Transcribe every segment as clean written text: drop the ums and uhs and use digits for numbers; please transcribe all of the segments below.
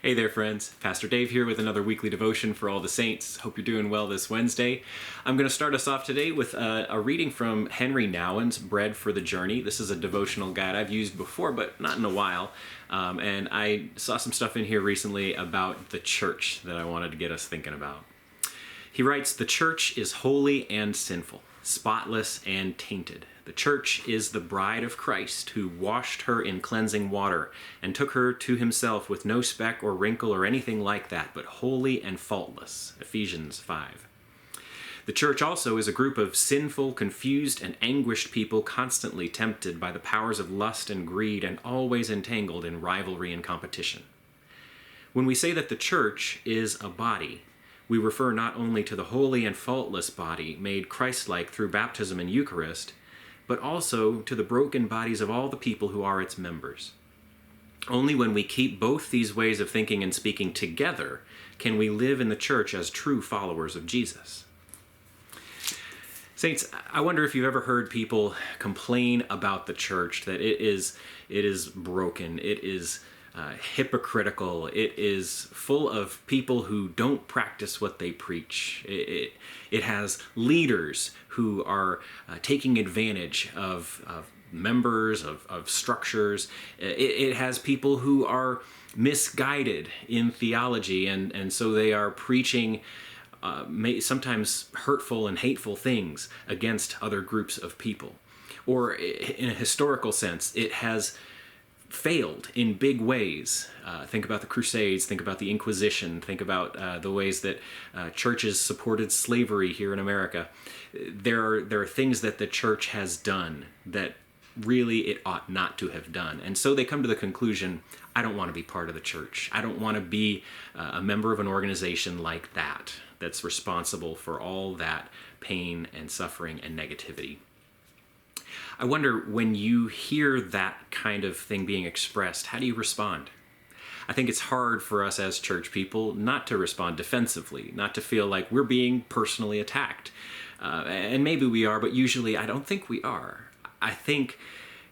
Hey there, friends. Pastor Dave here with another weekly devotion for all the saints. Hope you're doing well this Wednesday. I'm going to start us off today with a reading from Henry Nouwen's Bread for the Journey. This is a devotional guide I've used before, but not in a while. And I saw some stuff in here recently about the church that I wanted to get us thinking about. He writes, "The church is holy and sinful, spotless and tainted. The church is the bride of Christ, who washed her in cleansing water and took her to himself with no speck or wrinkle or anything like that, but holy and faultless." Ephesians 5. The church also is a group of sinful, confused, and anguished people constantly tempted by the powers of lust and greed and always entangled in rivalry and competition. When we say that the church is a body, we refer not only to the holy and faultless body made Christ-like through baptism and Eucharist, but also to the broken bodies of all the people who are its members. Only when we keep both these ways of thinking and speaking together can we live in the church as true followers of Jesus. Saints, I wonder if you've ever heard people complain about the church, that it is broken, it is hypocritical, it is full of people who don't practice what they preach. It has leaders who are taking advantage of members, of structures. It has people who are misguided in theology, and so they are preaching sometimes hurtful and hateful things against other groups of people. Or in a historical sense, it has failed in big ways. Think about the Crusades, think about the Inquisition, think about the ways that churches supported slavery here in America. There are things that the church has done that really it ought not to have done. And so they come to the conclusion, I don't want to be part of the church. I don't want to be a member of an organization like that, that's responsible for all that pain and suffering and negativity. I wonder, when you hear that kind of thing being expressed, how do you respond? I think it's hard for us as church people not to respond defensively, not to feel like we're being personally attacked. And maybe we are, but usually I don't think we are. I think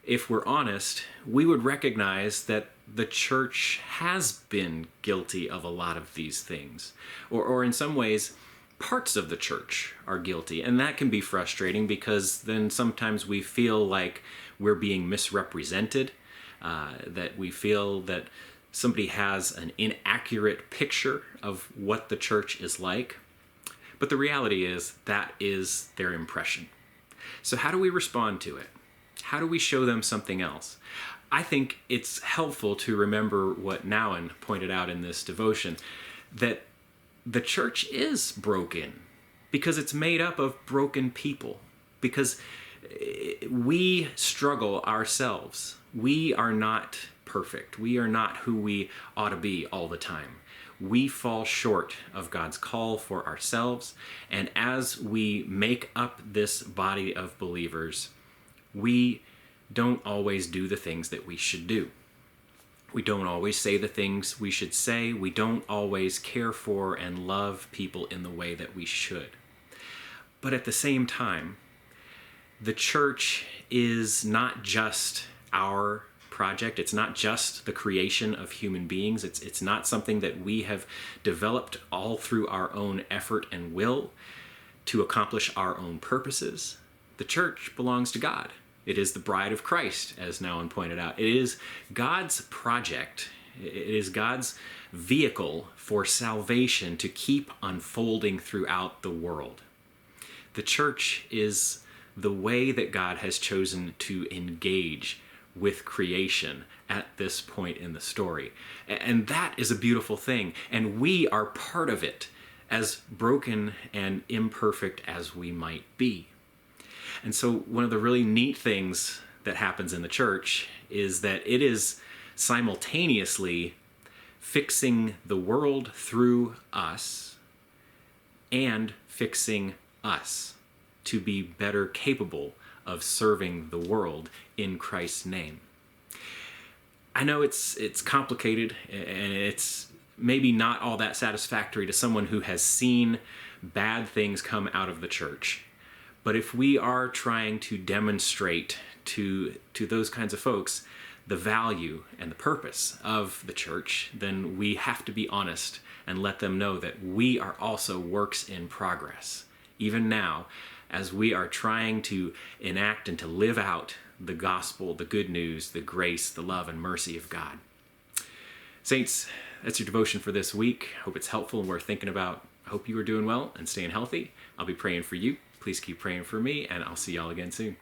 if we're honest, we would recognize that the church has been guilty of a lot of these things. Or in some ways, parts of the church are guilty, and that can be frustrating because then sometimes we feel like we're being misrepresented, that we feel that somebody has an inaccurate picture of what the church is like. But the reality is that is their impression. So how do we respond to it? How do we show them something else? I think it's helpful to remember what Nouwen pointed out in this devotion, that the church is broken because it's made up of broken people, because we struggle ourselves. We are not perfect. We are not who we ought to be all the time. We fall short of God's call for ourselves, and as we make up this body of believers, we don't always do the things that we should do. We don't always say the things we should say. We don't always care for and love people in the way that we should. But at the same time, the church is not just our project. It's not just the creation of human beings. It's not something that we have developed all through our own effort and will to accomplish our own purposes. The church belongs to God. It is the bride of Christ, as Nouwen pointed out. It is God's project. It is God's vehicle for salvation to keep unfolding throughout the world. The church is the way that God has chosen to engage with creation at this point in the story. And that is a beautiful thing. And we are part of it, as broken and imperfect as we might be. And so one of the really neat things that happens in the church is that it is simultaneously fixing the world through us and fixing us to be better capable of serving the world in Christ's name. I know it's complicated, and it's maybe not all that satisfactory to someone who has seen bad things come out of the church. But if we are trying to demonstrate to those kinds of folks the value and the purpose of the church, then we have to be honest and let them know that we are also works in progress. Even now, as we are trying to enact and to live out the gospel, the good news, the grace, the love, and mercy of God. Saints, that's your devotion for this week. Hope it's helpful and worth thinking about. I hope you are doing well and staying healthy. I'll be praying for you. Please keep praying for me, and I'll see y'all again soon.